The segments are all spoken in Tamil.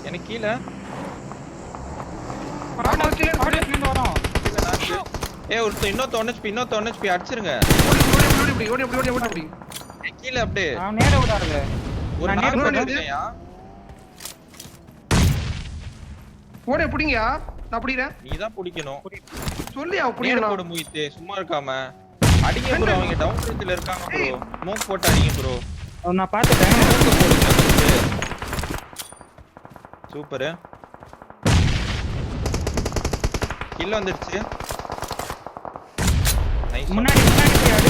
எனக்கு கீழ வரோம். ஒருத்தர் இன்னொரு HP அடிச்சிருங்க. ஓடி கீழ அப்படியே நான் நேரா விடாத. ஒரு நான் நாக்கு நேரா போடுறியா? ஓட புடிங்கயா. நான் புடிறேன். நீ தான் புடிக்கணும். சொல்லியா நேரா புடிங்கடா. போடு முயித்து சும்மா இருக்காம. அடிங்க ப்ரோ, அவங்க டவுன் ரேஞ்சில இருக்காங்க ப்ரோ. ஸ்மோக் போட்டு அடிங்க ப்ரோ. நான் பாத்துட்டேன். சூப்பர். கில் வந்துருச்சு. நைஸ். முன்னாடி போய் அடி.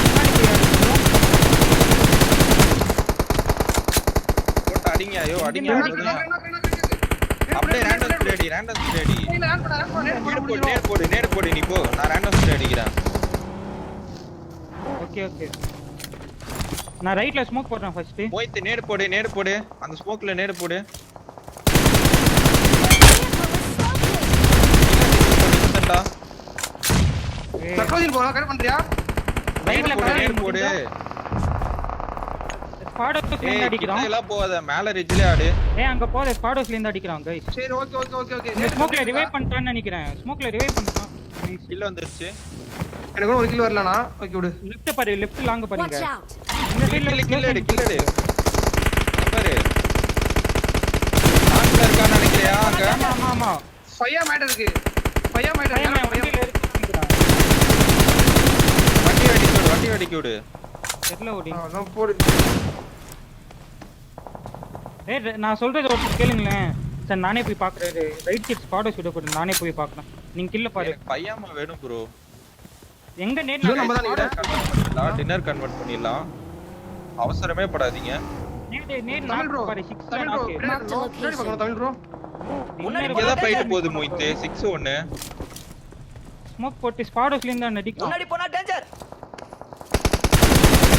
போட்டு அடிங்க. ஐயோ அடிங்க. அப்படியே ரேண்டம் ஸ்ப்ரே அடி. நேடு போடு நீ போ. நான் ரேண்டம் ஸ்ப்ரே அடிக்கிறேன். ஓகே. நான் ரைட்ல ஸ்மோக் போடுறேன் ஃபர்ஸ்ட். மோயித்து நேடு போடு. அந்த ஸ்மோக்ல நேடு போடு. இன்ஸ்டன்ட்டா. சக்ரோஜின் போறா கரெக்ட் பண்றியா? ரைட்ல நேடு போடு. ஸ்குவாடோஸ்ல இருந்து அடிக்குறான். எல்லாம் போகாத, மேல ரிட்ஜ்ல ஆடு. அங்க போற ஸ்குவாடோஸ்ல இருந்து அடிக்குறான் गाइस. சரி ஓகே. ஸ்மோக்ல ரிவைவ் பண்ணிட்டான்னு நினைக்கிறேன். ஸ்மோக்ல ரிவைவ் பண்ணிட்டான். கில் வந்துருச்சு. எனக்கு ஒரு கில் வரலனா. ஓகே விடு. லெஃப்ட் பாரு, லெஃப்ட் லாங் பாருங்க. இந்த கில் சைடுல அடி. பாரு. நான்ல இருக்கான்னு நினைக்கிறியா அங்க? ஆமா. ஃபையா மேட்டர் இருக்கு. ஃபையா மேட்டர் வண்டியில இருக்கு நினைக்கிறேன். வண்டி வெடிக்க விடு. தெரியல ஓடி. நான் போடு. நான் சொல்றது ஒரு கேளுங்களேன். சார் நானே போய் பாக்குறேன். ரைட் சைடு ஸ்குவாடோஸ் விட போடு. நானே போய் பார்க்கறேன். நீங்க கில்ல பாரு. பையாமா வேணும் ப்ரோ. எங்க நேட் நம்ம தான் டின்னர் கன்வர்ட் பண்ணிடலாம். அவசரமே படாதீங்க. NAT Tamil bro. பாரு 6 தமிழ் ப்ரோ. பின்னாடி பார்க்கணும் தமிழ் ப்ரோ. முன்னாடி தான் ஃபைட் போகுது மோயித்து. 6-1. ஸ்மோக் போட்டு ஸ்குவாடோஸ்ல இருந்து அடிக்கும். முன்னாடி போனா டேஞ்சர்.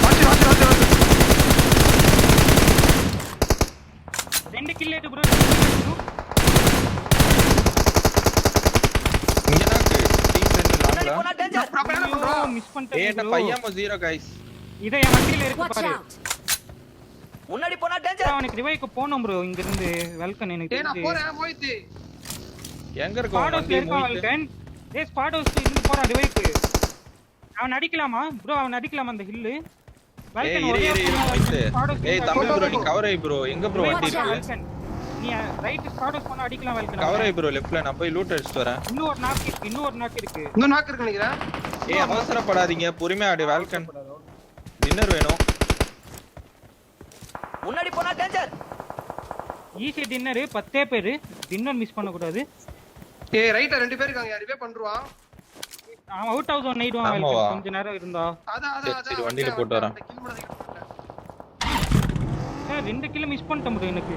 வாட்ச். 2 கில் ஏடு ப்ரோ. இங்க நாக்கு. டீம் ஃப்ரெண்ட் முன்னாடி லாங்ல. போனா டேஞ்சர். ப்ராப்பரா என்ன பண்றா? மிஸ் பண்ணிட்டேன். ஏட்ட பையாமா 0 गाइस. இத என் வண்டியில இருக்கு Watch பாரு. out! முன்னாடி போனா டேஞ்சர். அவனுக்கு ரிவைவ்க்கு போணும் ப்ரோ. இங்க இருந்து வெல்கன் எனக்கு நான் தெரிஞ்சு. போறேன் மோயித்து. எங்க இருக்கோம் ஸ்குவாடோஸ்ல வண்டி இருக்கான் மோயித்து? வெல்கன். ஸ்குவாடோஸ்ல இருந்து போறான் ரிவைவ்க்கு. அவன் அடிக்கலாமா ப்ரோ? அவன் அடிக்கலாமா அந்த ஹில்? வெல்கன் இரு மோயித்து. தமிழ் ப்ரோ நீ கவர் ஆயி ப்ரோ. எங்க ப்ரோ வண்டி இருக்கு? வெல்கன் நீ ரைட் ஸ்குவாடோஸ் போனா அடிக்கலாம் வெல்கன். கவர் ஆயி ப்ரோ லெஃப்ட்ல. நான் போய் லூட் அடிச்சிட்டு வரேன். இன்னொரு நாக் இருக்கு. இன்னும் நாக்கு இருக்கு நினைக்கிறேன். அவசரப்படாதீங்க. பொறுமையா ஆடு வெல்கன். டின்னர் வேணும். முன்னாடி போனா டேஞ்சர். ஈஸி டின்னர் 10 பேர். டின்னர் மிஸ் பண்ண கூடாது. ரைட்ல 2 பேர் இருக்காங்க. ரிவே பண்றான். அவன் அவுட் ஹவுஸ் ஒன் நைடுவான் ஆமாவா? வெல்கன். கொஞ்ச நேரம் இருந்தா. சரி, வண்டியில போட்டு வரேன். சார் 2 கிலோ மிஸ் பண்ணிட்டேன் ப்ரோ. எனக்கு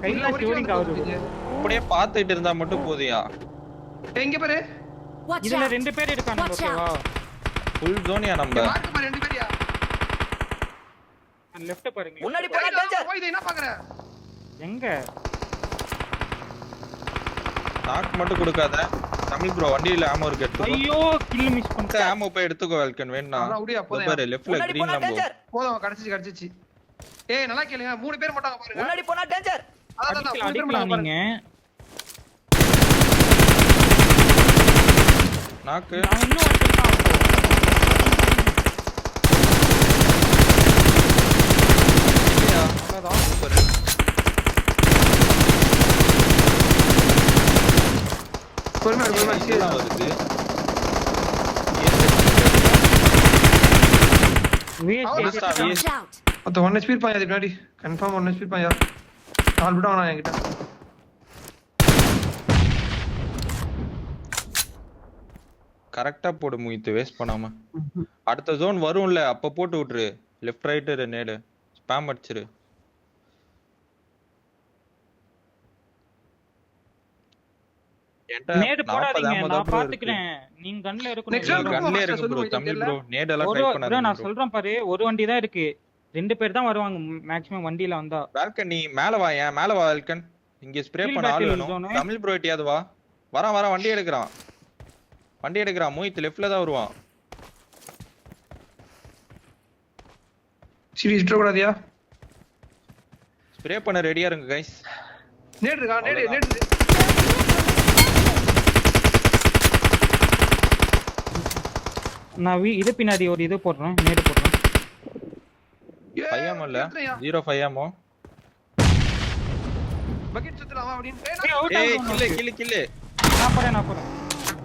கையில ஷூரிங் ஆகுது. அப்படியே பார்த்துட்டு இருந்தா மட்டும் போதியா? எங்க பாரு. Watch இதுல out! 2 பேர் இருக்காங்க. Watch ஓகேவா? ஃபுல் ஜோனியா நம்ம. மார்க் பாரு 2 பேரியா. லெஃப்ட் பாருங்க. முன்னாடி போனா டேஞ்சர். போய் என்ன பாக்குற? எங்க? நாக் மட்டும் கொடுக்காத. தமிழ் ப்ரோ வண்டியில ஆமோ இருக்கு எடுத்துக்கோ. ஐயோ கில் மிஸ் பண்ணிட்டேன். ஆமோ போய் எடுத்துக்கோ வெல்கன் வேணா. அதான் அப்படியே போதே. பாரு லெஃப்ட்ல முன்னாடி கிரீன் போனா லம்போ. டேஞ்சர். போதும் கிடைச்சிச்சு. நல்லா கேளுங்க. 3 பேர் மட்டும் பாருங்க. முன்னாடி போனா டேஞ்சர். அதான் 3 பேர் அடிக்கலாம் மட்டும் நீங்க. நாக்கு. நான் இன்னும் ஒருத்தன் அவ்வளவுதான். சூப்பர். பொறுமையா இதெல்லாம் வருது. VST Watch out! மொத்த 1 HP இருப்பான் அதுக்கு முன்னாடி. கன்ஃபார்ம் 1 HP இருப்பான். 4 விட வேணாம் என்கிட்ட. கரெக்டா போடு முயித்து வேஸ்ட் பண்ணாம. அடுத்த ஜோன் வரும்ல அப்ப போட்டு விட்டுரு. லெஃப்ட் ரைட் நேடு ஸ்பாம் அடிச்சிரு. நேடு போடாதீங்க. நான் பாத்துக்கிறேன். நீங்க கன்ல Next round இருக்கணும். கன்லே இருக்கு ப்ரோ. தமிழ் ப்ரோ நேட் எல்லாம் ட்ரை ப்ரோ பண்ணாதீங்க. நான் சொல்றேன் பாரு. ஒரு வண்டி தான் இருக்கு. 2 பேர் தான் வருவாங்க மேக்ஸிமம் வண்டியில வந்தா. வெல்கன் நீ மேல வா. ஏன் மேல வா வெல்கன். இங்க ஸ்ப்ரே Field பண்ண ஆள் battle வேணும். zone. தமிழ் ப்ரோ எட்டியாவது வா. வரான் வண்டி எடுக்கறான். மோயித் லெஃப்ட்ல தான் வருவான். சீரியஸ் விட கூடாதியா. ஸ்ப்ரே பண்ண ரெடியா இருங்க गाइस. நேடு இருக்கா நேடு நேடு நான் இது பின்னாடி ஒரு இது போடுறேன் நேடு போடுறேன் 5 ammo இல்ல 0 ammo பக்கெட் சுத்தலாம் அப்படினு ஏய் அவுட் ஏய் ஆகும் கில்லு நான் போறேன்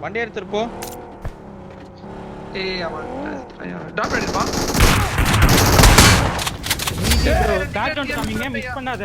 வண்டி எடுத்துட்டு போ ஏய் அவன் டாப் அடிப்பா ப்ரோ பேக் டவுன் கமிங்க மிஸ் பண்ணாத